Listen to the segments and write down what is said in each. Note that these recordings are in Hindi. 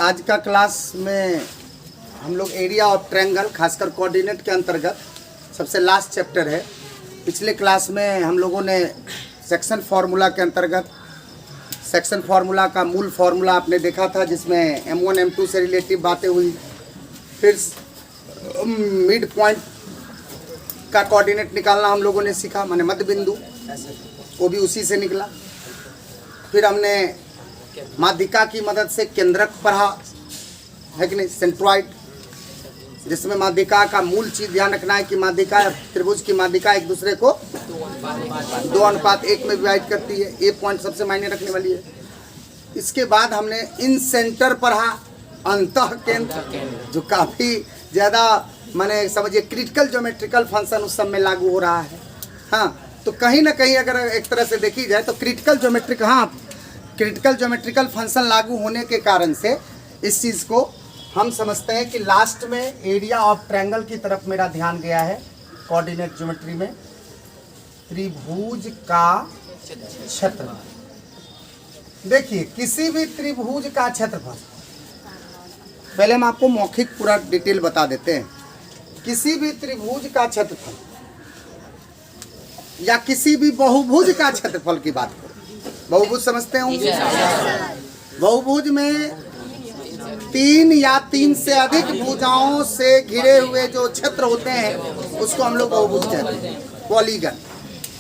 आज का क्लास में हम लोग एरिया ऑफ ट्रायंगल खासकर कोऑर्डिनेट के अंतर्गत सबसे लास्ट चैप्टर है। पिछले क्लास में हम लोगों ने सेक्शन फार्मूला के अंतर्गत सेक्शन फार्मूला का मूल फार्मूला आपने देखा था, जिसमें M1 M2 से रिलेटिव बातें हुई। फिर मिड पॉइंट का कोऑर्डिनेट निकालना हम लोगों ने सीखा, माने मध्य बिंदु, वो भी उसी से निकला। फिर हमने माध्यिका की मदद से केंद्रक पढ़ा है कि नहीं, सेंट्रॉइड, जिसमें माध्यिका का मूल चीज ध्यान रखना है कि माध्यिका त्रिभुज की माध्यिका एक दूसरे को 2:1 में डिवाइड करती है। ये पॉइंट सबसे मायने रखने वाली है। इसके बाद हमने इन सेंटर पढ़ा, अंतः केंद्र, जो काफ़ी ज़्यादा माने समझिए क्रिटिकल ज्योमेट्रिकल फंक्शन उस सब में लागू हो रहा है। हाँ, तो कहीं ना कहीं अगर एक तरह से देखी जाए तो क्रिटिकल ज्योमेट्रिकल फंक्शन लागू होने के कारण से इस चीज़ को हम समझते हैं कि लास्ट में एरिया ऑफ ट्रायंगल की तरफ मेरा ध्यान गया है। कोऑर्डिनेट ज्योमेट्री में त्रिभुज का क्षेत्रफल, देखिए किसी भी त्रिभुज का क्षेत्रफल, पहले हम आपको मौखिक पूरा डिटेल बता देते हैं। किसी भी त्रिभुज का क्षेत्रफल या किसी भी बहुभुज का क्षेत्रफल की बात करें, बहुभुज समझते होंगे। बहुभुज में 3 या 3 से अधिक भुजाओं से घिरे हुए जो क्षेत्र होते हैं उसको हम लोग बहुभुज कहते हैं, पॉलीगन,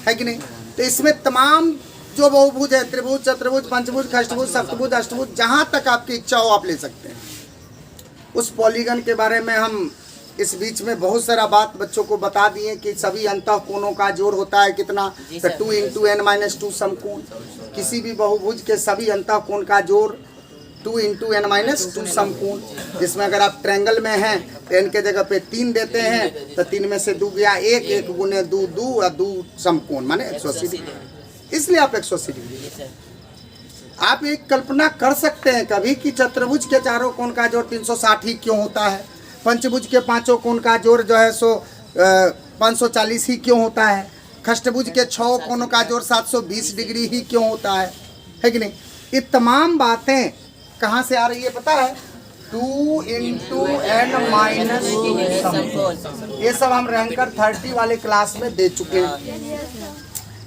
है कि नहीं। तो इसमें तमाम जो बहुभुज है, त्रिभुज, चतुर्भुज, पंचभुज, षष्ठभुज, सप्तभुज, अष्टभुज, जहाँ तक आपकी इच्छा हो आप ले सकते हैं। उस पॉलीगन के बारे में हम इस बीच में बहुत सारा बात बच्चों को बता दिए कि सभी अंतः कोणों का जोड़ होता है कितना, तो 2 × n-2 समकोण। किसी भी बहुभुज के सभी अंतः कोण का जोड़ 2 × n-2 समकोण, जिसमें अगर आप ट्रायंगल में हैं तो n के जगह पे 3 देते हैं तो 3 में से 2 गया 1, 1 × 2 2 और 2 समकोण माने 180 डिग्री। इसलिए आप 180 डिग्री आप एक कल्पना कर सकते हैं कभी कि चतुर्भुज के चारों कोण का जोड़ 360 ही क्यों होता है, पंचभुज के पांचों कोण का जोड़ जो है सो 540 ही क्यों होता है, षष्ठभुज के 6 कोणों का जोड़ 720 डिग्री ही क्यों होता है कि नहीं। ये तमाम बातें कहाँ से आ रही है पता है, 2 × n-2 समकोण। ये सब हम रैंकर 30 वाले क्लास में दे चुके हैं।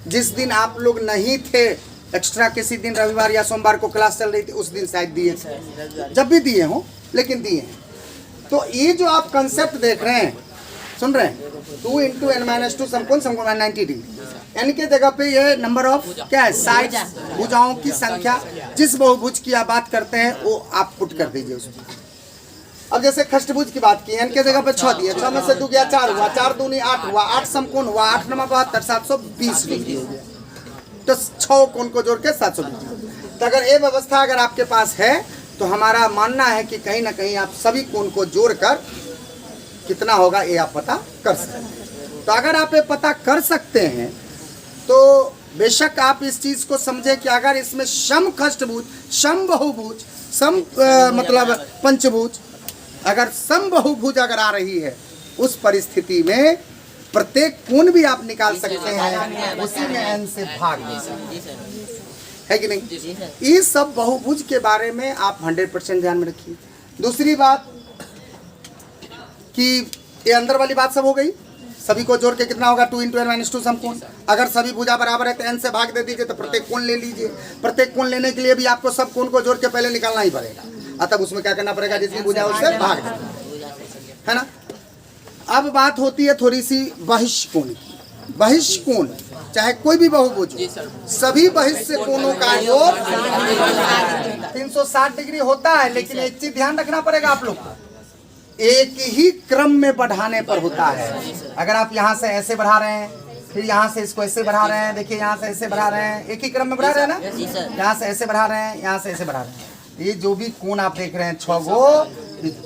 जिस दिन आप लोग नहीं थे, एक्स्ट्रा किसी दिन रविवार या सोमवार को क्लास चल रही थी, उस दिन शायद दिए थे, जब भी दिए हों लेकिन दिए हैं। तो ये जो आप कंसेप्ट देख रहे हैं, सुन रहे हैं, 2 × n-2 समकोण, समकोण 90 डिग्री, n के जगह पे ये नंबर ऑफ क्या है, साइड्स, भुजाओं की संख्या। जिस बहुभुज की आप बात करते हैं वो आप पुट कर दीजिए उसमें। अब जैसे षष्ठभुज की बात की, n के जगह पे 6 दिए, 6 में से 2 गया 4 हुआ, 4 दूनी 8 हुआ, 8 समकोण हुआ, 8 × 72 720 डिग्री हो गया। तो 6 कोण को जोड़ के 720। तो अगर ये व्यवस्था अगर आपके पास है तो हमारा मानना है कि कहीं ना कहीं आप सभी कोण को जोड़कर कितना होगा ये आप पता कर सकते हैं। तो अगर आप ये पता कर सकते हैं तो बेशक आप इस चीज़ को समझें कि अगर इसमें सम षष्ठभुज, सम बहुभुज, सम मतलब पंचभुज, अगर सम बहुभुज अगर आ रही है, उस परिस्थिति में प्रत्येक कोण भी आप निकाल सकते हैं, उसी में n से भाग दे सकते हैं, है कि नहीं। ये सब बहुभुज के बारे में आप 100% ध्यान में रखिए। दूसरी बात कि ये अंदर वाली बात सब हो गई, सभी को जोड़ के कितना होगा, 2 × n-2 समकोण। अगर सभी भुजा बराबर है तो n से भाग दे दीजिए, तो प्रत्येक कोण ले लीजिए। प्रत्येक कोण लेने के लिए भी आपको सब कोण को जोड़ के पहले निकालना ही पड़ेगा, तब उसमें क्या करना पड़ेगा, जितनी भुजा उससे भाग देना है ना। अब बात होती है थोड़ी सी बहिष्कोण की। बहिष्कोण चाहे कोई भी बहुभुज हो, सभी बहिष्य कोणों का जोड़ 360 डिग्री होता है, लेकिन एक चीज ध्यान रखना पड़ेगा आप लोग को, एक ही क्रम में बढ़ाने पर होता है। अगर आप यहाँ से ऐसे बढ़ा रहे हैं, फिर यहाँ से इसको ऐसे बढ़ा रहे हैं, देखिए यहाँ से ऐसे बढ़ा रहे हैं, एक ही क्रम में बढ़ा रहे हैं ना, यहाँ से ऐसे बढ़ा रहे हैं, यहाँ से ऐसे बढ़ा रहे हैं। ये जो भी कोण आप देख रहे हैं 6 गो,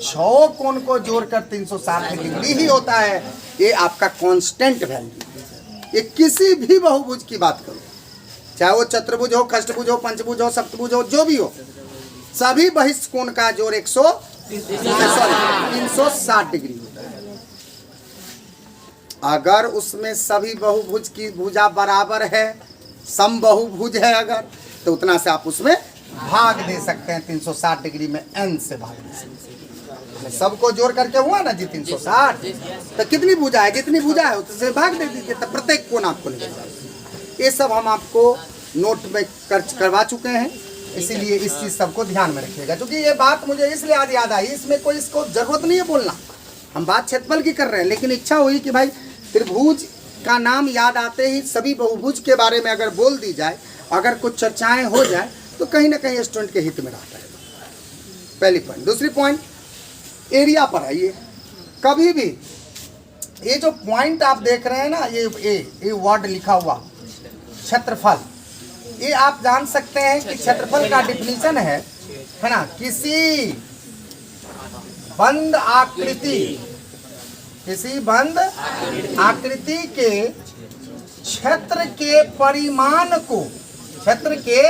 6 कोण को जोड़कर 360 डिग्री ही होता है। ये आपका कांस्टेंट वैल्यू। ये किसी भी बहुभुज की बात करो, चाहे वो चतुर्भुज हो, षष्ठभुज हो, पंचभुज हो, सप्तभुज हो, जो भी हो, सभी बहिष्ठ कोण का जोड़ 360 डिग्री होता है। अगर उसमें सभी बहुभुज की भुजा बराबर है, सम बहुभुज है अगर, तो उतना से आप उसमें भाग दे सकते हैं 360 डिग्री में, n से भाग दे सकते हैं। सबको जोड़ करके हुआ ना जी 360, तो कितनी भुजा है, जितनी भुजा है उससे भाग दे दीजिए, तो प्रत्येक कोण आपको निकल जाएगा। ये सब हम आपको नोट में करवा चुके हैं, इसीलिए इस चीज़ सबको ध्यान में रखिएगा। क्योंकि ये बात मुझे इसलिए आज याद आई, इसमें कोई इसको जरूरत नहीं है बोलना, हम बात क्षेत्रफल की कर रहे हैं, लेकिन इच्छा हुई कि भाई त्रिभुज का नाम याद आते ही सभी बहुभुज के बारे में अगर बोल दी जाए, अगर कुछ चर्चाएं हो जाए, तो कहीं ना कहीं स्टूडेंट के हित में रहता है। पहली पॉइंट। दूसरी पॉइंट, एरिया पर आइए। कभी भी ये जो पॉइंट आप देख रहे हैं ना, ये वर्ड लिखा हुआ क्षेत्रफल, ये आप जान सकते हैं कि क्षेत्रफल का डिफिनीशन है ना, किसी बंद आकृति, किसी बंद आकृति के क्षेत्र के परिमाण को, क्षेत्र के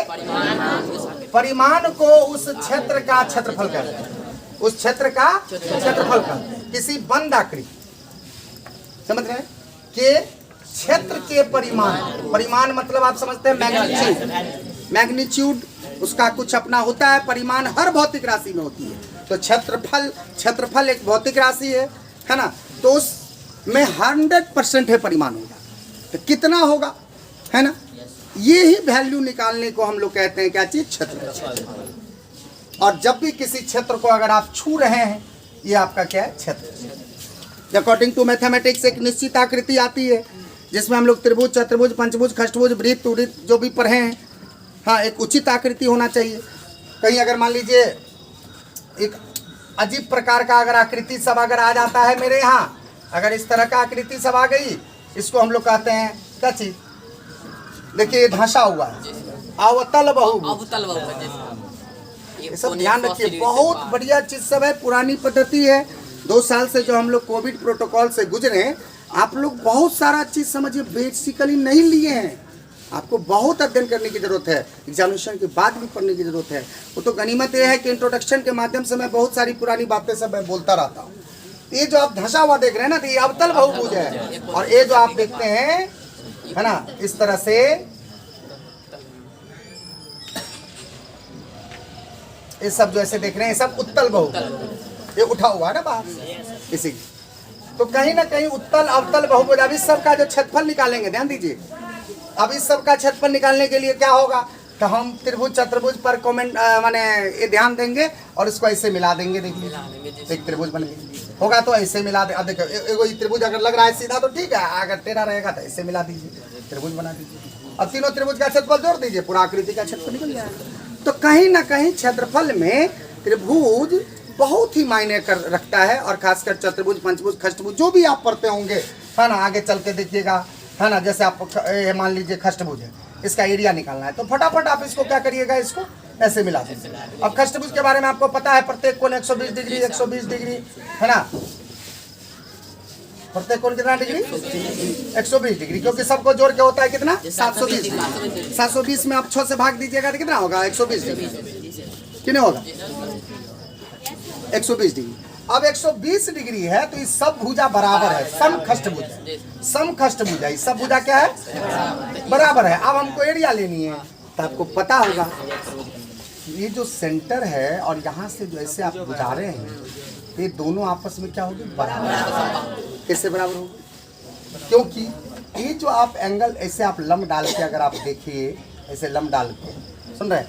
परिमाण को उस क्षेत्र का क्षेत्रफल कहते हैं, उस क्षेत्र का क्षेत्रफल कहते हैं। किसी बंद आकृति, समझ रहे हैं, के क्षेत्र के परिमाण, परिमाण मतलब आप समझते हैं मैग्नीट्यूड, मैग्नीट्यूड उसका कुछ अपना होता है, परिमाण हर भौतिक राशि में होती है। तो क्षेत्रफल, क्षेत्रफल एक भौतिक राशि है ना, तो उसमें 100% है परिमाण होगा, तो कितना होगा, है ना, ये ही वैल्यू निकालने को हम लोग कहते हैं क्या चीज, क्षेत्र। और जब भी किसी क्षेत्र को अगर आप छू रहे हैं, ये आपका क्या है, क्षेत्र। अकॉर्डिंग टू मैथमेटिक्स एक निश्चित आकृति आती है जिसमें हम लोग त्रिभुज, चतुर्भुज, पंचभुज, खष्टभुज, वृत्त, वृत्त जो भी पढ़े हैं, हाँ, एक उचित आकृति होना चाहिए। कहीं अगर मान लीजिए एक अजीब प्रकार का अगर आकृति सब अगर आ जाता है मेरे यहाँ, अगर इस तरह का आकृति सब आ गई, इसको हम लोग कहते हैं क्या चीज, देखिए ये धंसा हुआ है, अवतल बहुभुज, ये सब ध्यान रखिए, बहुत बढ़िया चीज सब है, पुरानी पद्धति है। 2 साल से जो हम लोग कोविड प्रोटोकॉल से गुजरे, आप लोग बहुत सारा चीज समझिए बेसिकली नहीं लिए हैं, आपको बहुत अध्ययन करने की जरूरत है, एग्जामिनेशन के बाद भी पढ़ने की जरूरत है। वो तो गनीमत ये है कि इंट्रोडक्शन के माध्यम से मैं बहुत सारी पुरानी बातें सब मैं बोलता रहता हूँ। ये जो आप धंसा हुआ देख रहे हैं ना, तो ये अवतल बहुभुज है, और ये जो आप देखते हैं है ना, इस तरह से ये सब जो ऐसे देख रहे हैं, ये सब उत्तल बहुभुज, ये उठा हुआ है ना बाहर इसी। तो कहीं ना कहीं उत्तल अवतल बहुभुज। अब इस सब का जो क्षेत्रफल निकालेंगे, ध्यान दीजिए, अब इस सब का क्षेत्रफल निकालने के लिए क्या होगा, तो हम त्रिभुज चतुर्भुज पर कमेंट माने ये ध्यान देंगे और इसको ऐसे मिला देंगे। देखिए एक त्रिभुज बन गया होगा तो ऐसे मिला दे। अब देखो एगो त्रिभुज अगर लग रहा है सीधा तो ठीक है, अगर टेढ़ा रहेगा तो ऐसे मिला दीजिए, त्रिभुज बना दीजिए। अब तीनों त्रिभुज का क्षेत्रफल जोड़ दीजिए, पूरा आकृति का क्षेत्रफल निकल जाएगा। तो कहीं ना कहीं क्षेत्रफल में त्रिभुज बहुत ही मायने कर रखता है, और खासकर चतुर्भुज, पंचभुज, खष्टभुज जो भी आप पढ़ते होंगे, है ना, आगे चल के देखिएगा, है ना। जैसे आप मान लीजिए खष्टभुज है, इसका एरिया निकालना है, तो फटाफट आप इसको क्या करिएगा, इसको ऐसे मिला दीजिए। अब खष्टभुज के बारे में आपको पता है, प्रत्येक कोण 120 डिग्री, 120 डिग्री, है ना, प्रत्येक कोण कितना डिग्री, 120 डिग्री, क्योंकि सबको जोड़ के होता है कितना, 720। 720 में आप 6 से भाग दीजिएगा तो कितना होगा, 120 डिग्री, कितने होगा, 120 डिग्री। अब 120 डिग्री है तो इस सब भुजा बराबर है, समखष्टभुज है, समखष्टभुज है, सब भुजा क्या है, बराबर है। अब हमको एरिया लेनी है, तो आपको पता होगा ये जो सेंटर है और यहाँ से जो ऐसे आप गुजारे हैं, ये दोनों आपस में क्या होगी, बराबर। कैसे बराबर होगी, क्योंकि ये जो आप एंगल ऐसे आप लंब डाल के अगर आप देखिए, ऐसे लंब डाल के, सुन रहे हैं,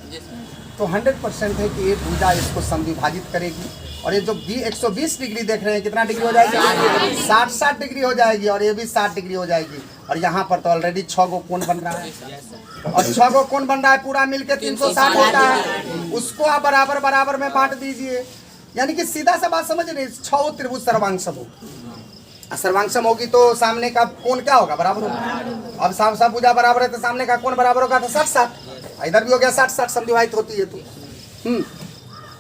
तो 100% है कि ये भुजा इसको समविभाजित करेगी, और ये जो 120 डिग्री देख रहे हैं कितना डिग्री हो जाएगी, 60 डिग्री हो जाएगी, और ये भी 60 डिग्री हो जाएगी। और यहाँ पर तो ऑलरेडी 6 गो कोण बन रहा है, और 6 गो कोण बन रहा है, पूरा मिलकर 360 होता है, उसको आप बराबर बराबर में बांट दीजिए। यानी कि सीधा सा बात समझ रहे, 6 त्रिभुज सर्वांगसम हो, सर्वांगसम होगी तो सामने का कोण क्या होगा, बराबर होगा। अब सब भुजा बराबर है तो सामने का कोण बराबर होगा, तो 60-60, इधर भी हो गया 60-60, समविभाजित होती है तो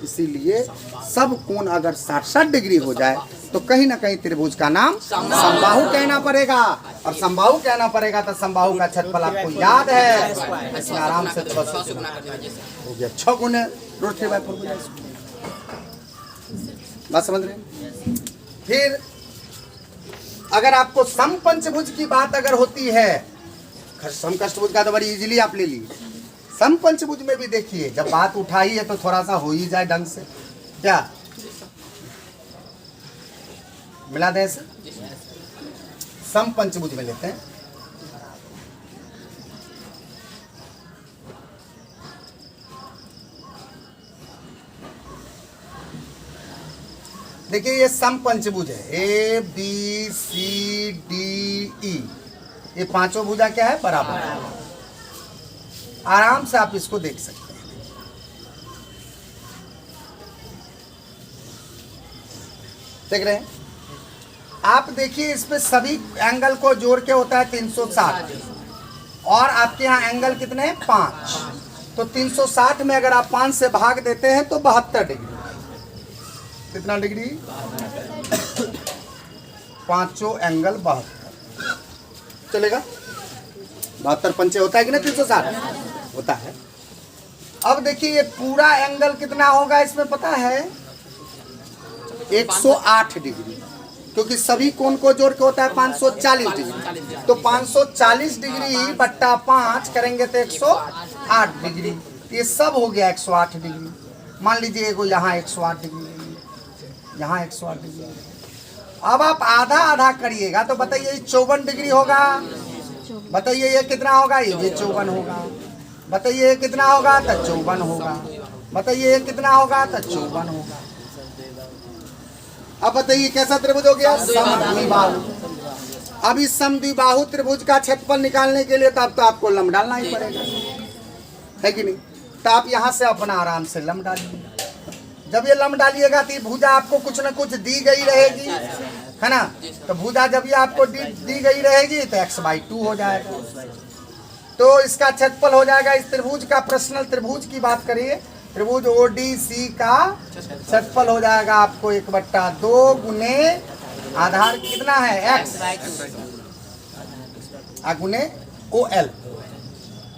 इसीलिए सब कोण अगर 60-60 डिग्री हो जाए तो कहीं ना कहीं त्रिभुज का नाम समबाहु कहना पड़ेगा, और समबाहु कहना पड़ेगा तो समबाहु का क्षेत्रफल आपको याद है, इसमें आराम से तो बस हो गया 6 गुना √3/4 बात समझ रहे हैं। फिर अगर आपको समपंचभुज की बात अगर होती है, समकष्टभुज का तो बड़ी इजीली आप ले लीजिए, समपंचभुज में भी देखिए, जब बात उठाई है तो थोड़ा सा हो ही जाए ढंग से। क्या मिला दें इसे? समपंचभुज में लेते हैं। देखिए ये समपंचभुज है, A B C D E, ये पांचों भुजा क्या है? बराबर। आराम से आप इसको देख सकते हैं। देख रहे हैं आप? देखिए इस पे सभी एंगल को जोड़ के होता है 360, और आपके यहाँ एंगल कितने हैं? 5। तो 360 में अगर आप 5 से भाग देते हैं तो 72 डिग्री। कितना डिग्री? पांचों एंगल 72 चलेगा। 72 पंचे होता है कि ना? 360 होता है। अब देखिए ये पूरा एंगल कितना होगा इसमें पता है? 108 डिग्री, क्योंकि सभी कोण को जोड़ के होता है 540 डिग्री। तो 540 डिग्री बट्टा 5 करेंगे तो 108 डिग्री। ये सब हो गया 108 डिग्री। मान लीजिए एगो यहाँ 108 डिग्री, यहाँ 108 डिग्री। अब आप आधा आधा करिएगा तो बताइए 54 डिग्री होगा। बताइए ये कितना होगा? ये 54 होगा। बताइए ये कितना होगा? तो 54 होगा। बताइए ये कितना होगा? तो 54 होगा। अब बताइए कैसा त्रिभुज हो गया? समद्विबाहु। अब इस समद्विबाहु त्रिभुज का क्षेत्रफल निकालने के लिए तो आपको लंब डालना ही पड़ेगा, है कि नहीं? तो आप यहाँ से अपना आराम से लंब डालिए। जब ये लंब डालिएगा तो भुजा आपको कुछ न कुछ दी गई रहेगी, है ना? तो भुजा जब ये आपको दी गई रहेगी तो x/2 हो जाएगा। तो इसका क्षेत्रफल हो जाएगा, इस त्रिभुज का, पर्सनल त्रिभुज की बात करिए, त्रिभुज ODC का क्षेत्रफल हो जाएगा आपको 1/2 गुने आधार कितना है? x गुने OL।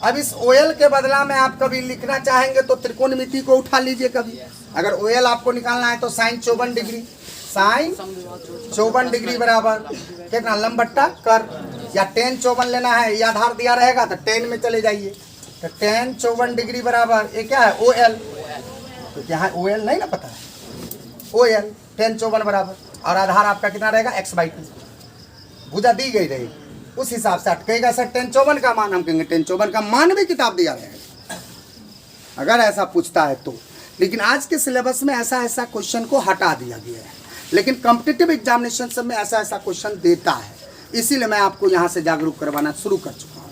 अब इस OL के बदला में आप कभी लिखना चाहेंगे तो त्रिकोणमिति को उठा लीजिए कभी। अगर OL आपको निकालना है तो sin 54 डिग्री, sin 54 डिग्री बराबर कितना? लंब बट्टा कर, या tan 54 लेना है, ये आधार दिया रहेगा तो tan में चले जाइए। तो tan 54 डिग्री बराबर ये क्या है? OL। तो क्या है? OL नहीं ना पता है? OL tan 54 बराबर, और आधार आपका कितना रहेगा? x/2। भुजा दी गई रहेगी, उस हिसाब से अटकेगा सर tan 54 का मान। हम कहेंगे tan 54 का मान भी किताब दिया रहेगा अगर ऐसा पूछता है तो। लेकिन आज के सिलेबस में ऐसा क्वेश्चन को हटा दिया गया है, लेकिन कॉम्पिटिटिव एग्जामिनेशन सब में ऐसा क्वेश्चन देता है। इसीलिए मैं आपको यहाँ से जागरूक करवाना शुरू कर चुका हूँ,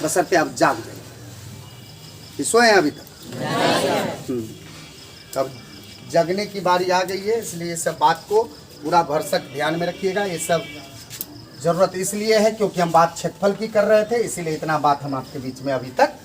बशर्ते आप जाग जाइए। सोए हैं अभी तक? अब जगने की बारी आ गई है, इसलिए ये सब बात को पूरा भरसक ध्यान में रखिएगा। ये सब जरूरत इसलिए है क्योंकि हम बात क्षेत्रफल की कर रहे थे, इसीलिए इतना बात हम आपके बीच में अभी तक